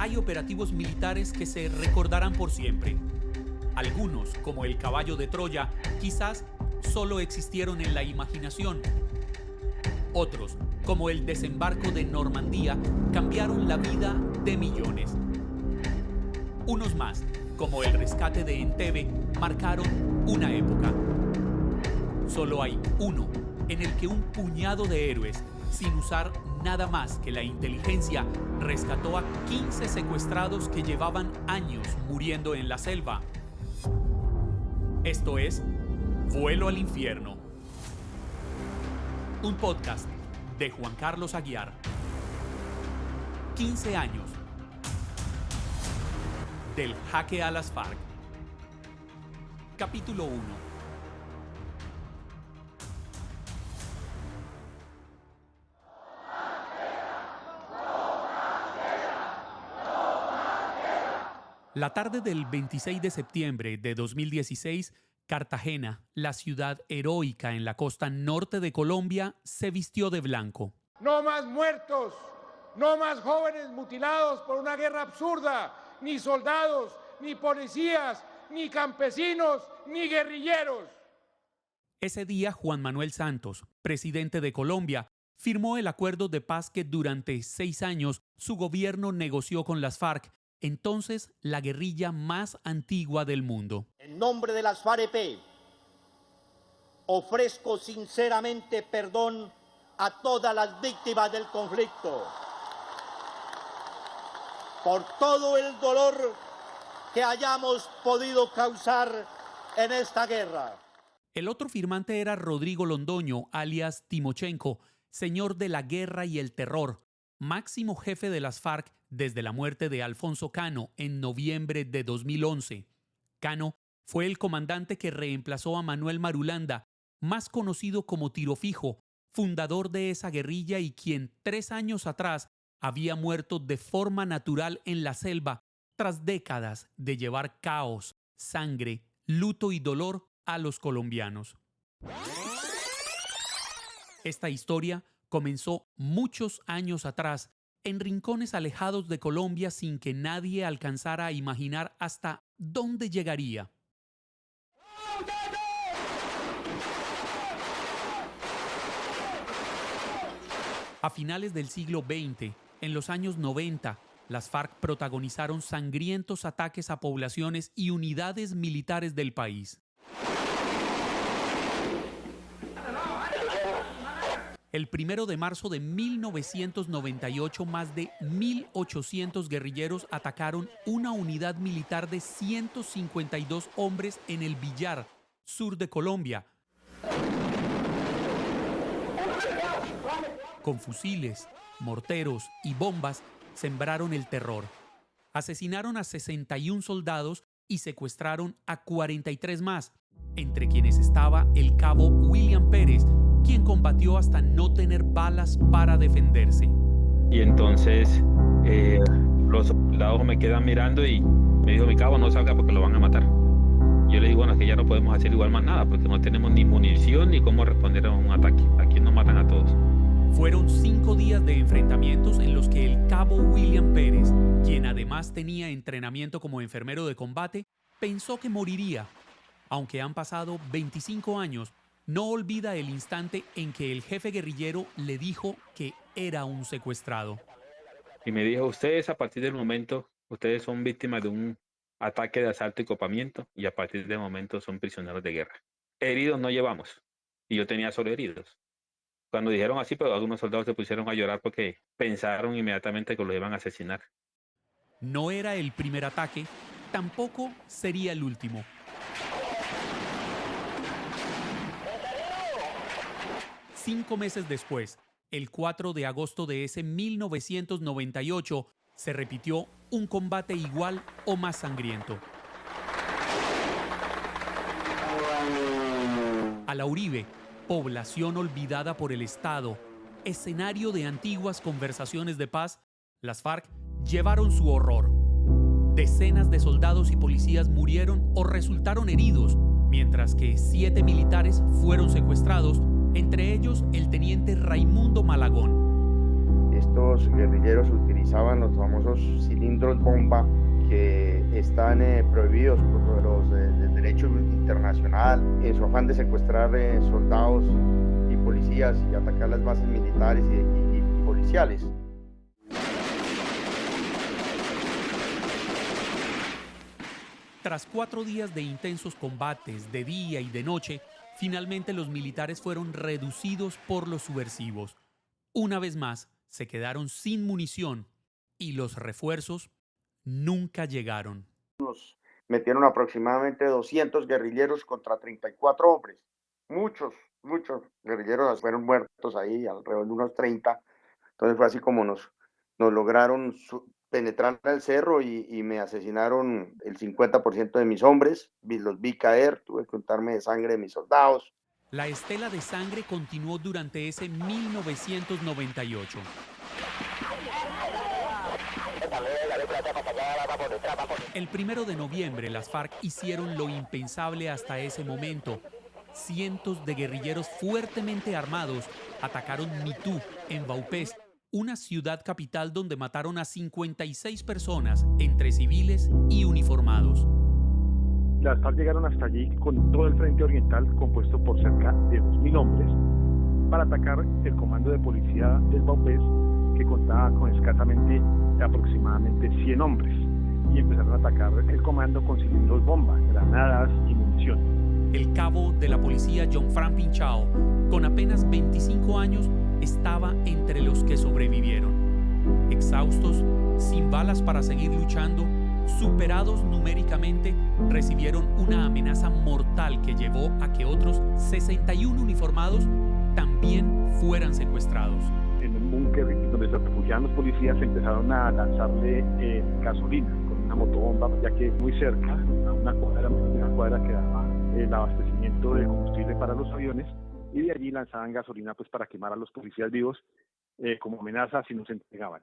hay operativos militares que se recordarán por siempre. Algunos, como el caballo de Troya, quizás solo existieron en la imaginación. Otros, como el desembarco de Normandía, cambiaron la vida de millones. Unos más, como el rescate de Entebbe, marcaron una época. Solo hay uno en el que un puñado de héroes, sin usar nada más que la inteligencia, rescató a 15 secuestrados que llevaban años muriendo en la selva. Esto es Vuelo al Infierno, un podcast de Juan Carlos Aguiar. 15 años del jaque a las FARC. Capítulo 1. La tarde del 26 de septiembre de 2016, Cartagena, la ciudad heroica en la costa norte de Colombia, se vistió de blanco. No más muertos, no más jóvenes mutilados por una guerra absurda, ni soldados, ni policías, ni campesinos, ni guerrilleros. Ese día, Juan Manuel Santos, presidente de Colombia, firmó el acuerdo de paz que durante 6 años su gobierno negoció con las FARC, entonces la guerrilla más antigua del mundo. En nombre de las FARC-EP, ofrezco sinceramente perdón a todas las víctimas del conflicto por todo el dolor que hayamos podido causar en esta guerra. El otro firmante era Rodrigo Londoño, alias Timochenko, señor de la guerra y el terror, máximo jefe de las FARC desde la muerte de Alfonso Cano en noviembre de 2011. Cano fue el comandante que reemplazó a Manuel Marulanda, más conocido como Tiro Fijo, fundador de esa guerrilla y quien 3 años atrás había muerto de forma natural en la selva tras décadas de llevar caos, sangre, luto y dolor a los colombianos. Esta historia comenzó muchos años atrás, en rincones alejados de Colombia sin que nadie alcanzara a imaginar hasta dónde llegaría. A finales del siglo XX, en los años 90, las FARC protagonizaron sangrientos ataques a poblaciones y unidades militares del país. El 1 de marzo de 1998, más de 1.800 guerrilleros atacaron una unidad militar de 152 hombres en el Villar, sur de Colombia. Con fusiles, morteros y bombas sembraron el terror. Asesinaron a 61 soldados y secuestraron a 43 más, entre quienes estaba el cabo William Pérez, quien combatió hasta no tener balas para defenderse. Y entonces los soldados me quedan mirando y me dijo: mi cabo, no salga porque lo van a matar. Yo le digo: bueno, es que ya no podemos hacer igual más nada porque no tenemos ni munición ni cómo responder a un ataque. Aquí nos matan a todos. Fueron 5 días de enfrentamientos en los que el cabo William Pérez, quien además tenía entrenamiento como enfermero de combate, pensó que moriría. Aunque han pasado 25 años, no olvida el instante en que el jefe guerrillero le dijo que era un secuestrado. Y me dijo: ustedes, a partir del momento, ustedes son víctimas de un ataque de asalto y copamiento, y a partir del momento son prisioneros de guerra. Heridos no llevamos, y yo tenía solo heridos. Cuando dijeron así, pues algunos soldados se pusieron a llorar porque pensaron inmediatamente que los iban a asesinar. No era el primer ataque, tampoco sería el último. Cinco meses después, el 4 de agosto de ese 1998, se repitió un combate igual o más sangriento. A la Uribe, población olvidada por el Estado, escenario de antiguas conversaciones de paz, las FARC llevaron su horror. Decenas de soldados y policías murieron o resultaron heridos, mientras que 7 militares fueron secuestrados, entre ellos el teniente Raimundo Malagón. Estos guerrilleros utilizaban los famosos cilindros bomba que están prohibidos por los del derecho internacional en su afán de secuestrar soldados y policías y atacar las bases militares y policiales. Tras 4 días de intensos combates de día y de noche, finalmente los militares fueron reducidos por los subversivos. Una vez más, se quedaron sin munición y los refuerzos nunca llegaron. Nos metieron aproximadamente 200 guerrilleros contra 34 hombres. Muchos guerrilleros fueron muertos ahí, alrededor de unos 30. Entonces fue así como nos lograron penetrar al cerro y me asesinaron el 50% de mis hombres. Los vi caer, tuve que untarme de sangre de mis soldados. La estela de sangre continuó durante ese 1998. El 1 de noviembre las FARC hicieron lo impensable hasta ese momento. Cientos de guerrilleros fuertemente armados atacaron Mitú, en Vaupés, una ciudad capital donde mataron a 56 personas, entre civiles y uniformados. Las FARC llegaron hasta allí con todo el frente oriental compuesto por cerca de 2.000 hombres para atacar el comando de policía del Vaupés, que contaba con escasamente aproximadamente 100 hombres, y empezaron a atacar el comando con cilindros bomba, granadas y munición. El cabo de la policía Jean-Franc Pinchao, con apenas 25 años, estaba entre los que sobrevivieron. Exhaustos, sin balas para seguir luchando, superados numéricamente, recibieron una amenaza mortal que llevó a que otros 61 uniformados también fueran secuestrados. En un búnker donde se refugiaban los policías empezaron a lanzarle gasolina con una motobomba, ya que muy cerca, a una cuadra quedaba el abastecimiento de combustible para los aviones, y de allí lanzaban gasolina pues para quemar a los policías vivos como amenaza si no se entregaban.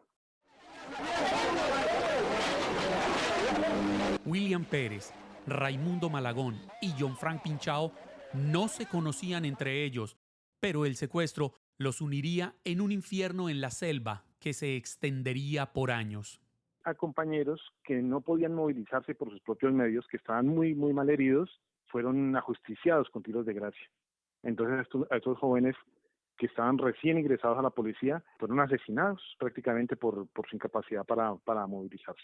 William Pérez, Raimundo Malagón y Jean-Franc Pinchao no se conocían entre ellos, pero el secuestro los uniría en un infierno en la selva que se extendería por años. A compañeros que no podían movilizarse por sus propios medios, que estaban muy mal heridos, fueron ajusticiados con tiros de gracia. Entonces a estos jóvenes que estaban recién ingresados a la policía fueron asesinados prácticamente por su incapacidad para movilizarse.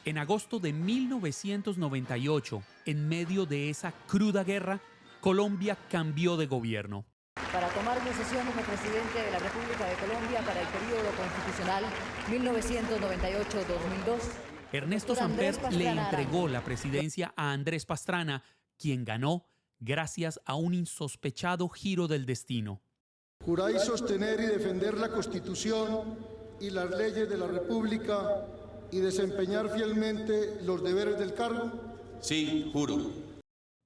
En agosto de 1998, en medio de esa cruda guerra, Colombia cambió de gobierno. Para tomar decisiones el presidente de la República de Colombia para el periodo constitucional 1998-2002. Ernesto Samper le entregó la presidencia a Andrés Pastrana, quien ganó gracias a un insospechado giro del destino. ¿Juráis sostener y defender la Constitución y las leyes de la República y desempeñar fielmente los deberes del cargo? Sí, juro.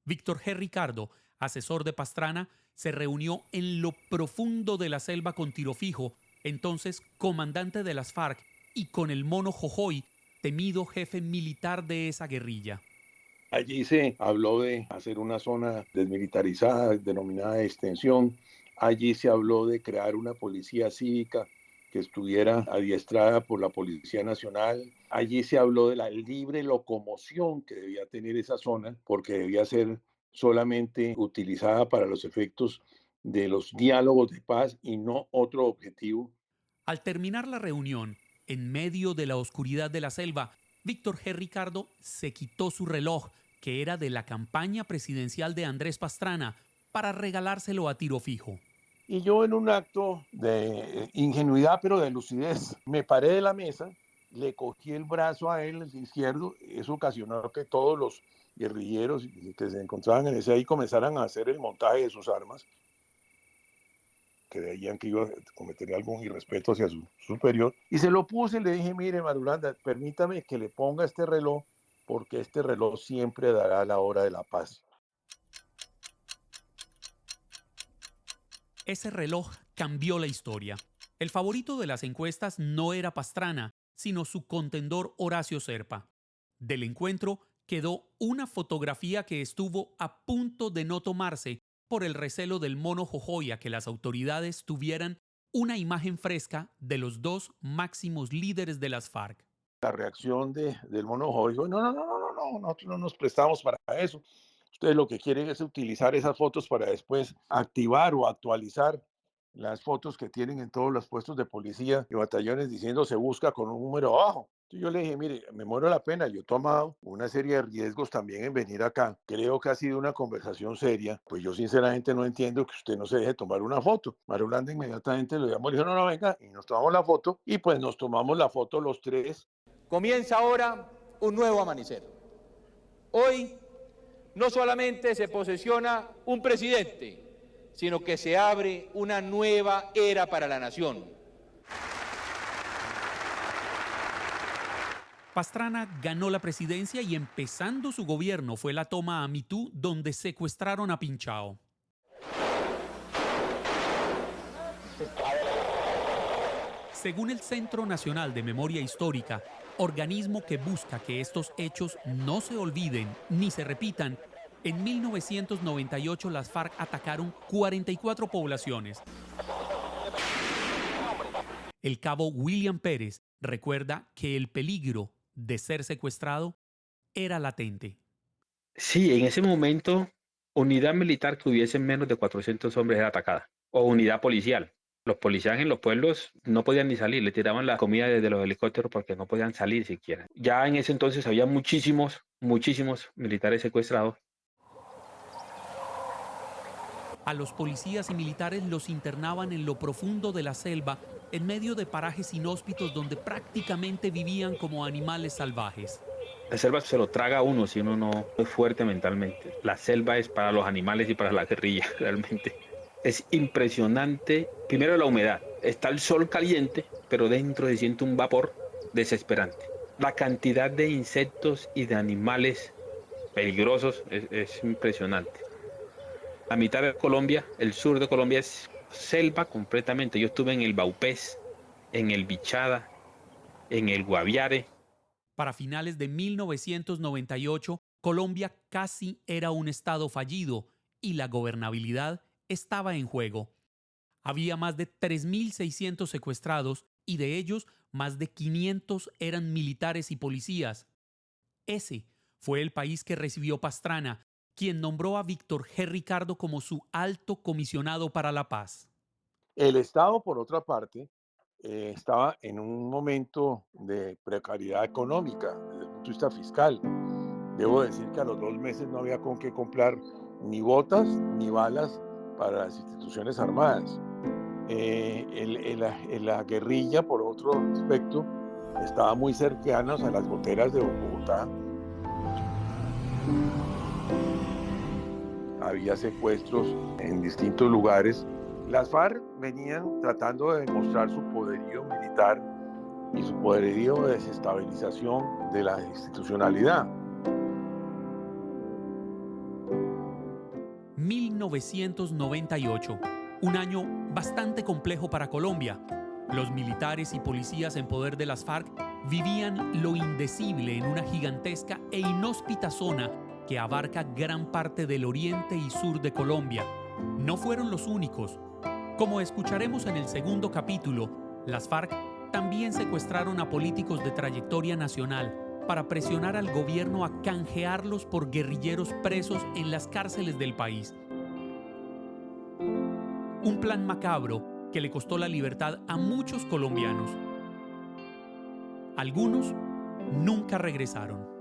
Víctor G. Ricardo, asesor de Pastrana, se reunió en lo profundo de la selva con Tiro Fijo, entonces comandante de las FARC, y con el Mono Jojoy, temido jefe militar de esa guerrilla. Allí se habló de hacer una zona desmilitarizada, denominada de extensión. Allí se habló de crear una policía cívica que estuviera adiestrada por la Policía Nacional. Allí se habló de la libre locomoción que debía tener esa zona, porque debía ser solamente utilizada para los efectos de los diálogos de paz y no otro objetivo. Al terminar la reunión, en medio de la oscuridad de la selva, Víctor G. Ricardo se quitó su reloj, que era de la campaña presidencial de Andrés Pastrana, para regalárselo a Tiro Fijo. Y yo, en un acto de ingenuidad, pero de lucidez, me paré de la mesa, le cogí el brazo a él, el izquierdo. Eso ocasionó que todos los guerrilleros que se encontraban en ese ahí comenzaran a hacer el montaje de sus armas, que veían que iba a cometer algún irrespeto hacia su superior. Y se lo puse y le dije: mire, Marulanda, permítame que le ponga este reloj, porque este reloj siempre dará la hora de la paz. Ese reloj cambió la historia. El favorito de las encuestas no era Pastrana, sino su contendor Horacio Serpa. Del encuentro quedó una fotografía que estuvo a punto de no tomarse por el recelo del Mono Jojoy a que las autoridades tuvieran una imagen fresca de los dos máximos líderes de las FARC. La reacción del Mono Jojoy dijo, no, nosotros no nos prestamos para eso. Ustedes lo que quieren es utilizar esas fotos para después activar o actualizar las fotos que tienen en todos los puestos de policía y batallones diciendo se busca con un número abajo. Entonces yo le dije, mire, me muero la pena, yo he tomado una serie de riesgos también en venir acá. Creo que ha sido una conversación seria. Pues yo sinceramente no entiendo que usted no se deje tomar una foto. Marulanda inmediatamente lo llamó y dijo, no, venga, y nos tomamos la foto. Y pues nos tomamos la foto los tres. Comienza ahora un nuevo amanecer. Hoy no solamente se posesiona un presidente, sino que se abre una nueva era para la nación. Pastrana ganó la presidencia y empezando su gobierno fue la toma a Mitú, donde secuestraron a Pinchao. Según el Centro Nacional de Memoria Histórica, organismo que busca que estos hechos no se olviden ni se repitan, en 1998 las FARC atacaron 44 poblaciones. El cabo William Pérez recuerda que el peligro de ser secuestrado era latente. Sí, en ese momento, unidad militar que hubiese menos de 400 hombres era atacada, o unidad policial. Los policías en los pueblos no podían ni salir, le tiraban la comida desde los helicópteros porque no podían salir siquiera. Ya en ese entonces había muchísimos militares secuestrados. A los policías y militares los internaban en lo profundo de la selva, en medio de parajes inhóspitos donde prácticamente vivían como animales salvajes. La selva se lo traga a uno si uno no es fuerte mentalmente. La selva es para los animales y para la guerrilla, realmente. Es impresionante. Primero la humedad. Está el sol caliente, pero dentro se siente un vapor desesperante. La cantidad de insectos y de animales peligrosos es impresionante. La mitad de Colombia, el sur de Colombia, es selva completamente. Yo estuve en el Baupés, en el Bichada, en el Guaviare. Para finales de 1998, Colombia casi era un estado fallido y la gobernabilidad estaba en juego. Había más de 3.600 secuestrados y de ellos más de 500 eran militares y policías. Ese fue el país que recibió Pastrana, quien nombró a Víctor G. Ricardo como su alto comisionado para la paz. El Estado, por otra parte, estaba en un momento de precariedad económica desde el punto de vista fiscal. Debo decir que a los 2 meses no había con qué comprar ni botas ni balas para las instituciones armadas. La guerrilla, por otro aspecto, estaba muy cercanos a las goteras de Bogotá. Había secuestros en distintos lugares. Las FARC venían tratando de demostrar su poderío militar y su poderío de desestabilización de la institucionalidad. 1998, un año bastante complejo para Colombia. Los militares y policías en poder de las FARC vivían lo indecible en una gigantesca e inhóspita zona que abarca gran parte del oriente y sur de Colombia. No fueron los únicos. Como escucharemos en el segundo capítulo, las FARC también secuestraron a políticos de trayectoria nacional para presionar al gobierno a canjearlos por guerrilleros presos en las cárceles del país. Un plan macabro que le costó la libertad a muchos colombianos. Algunos nunca regresaron.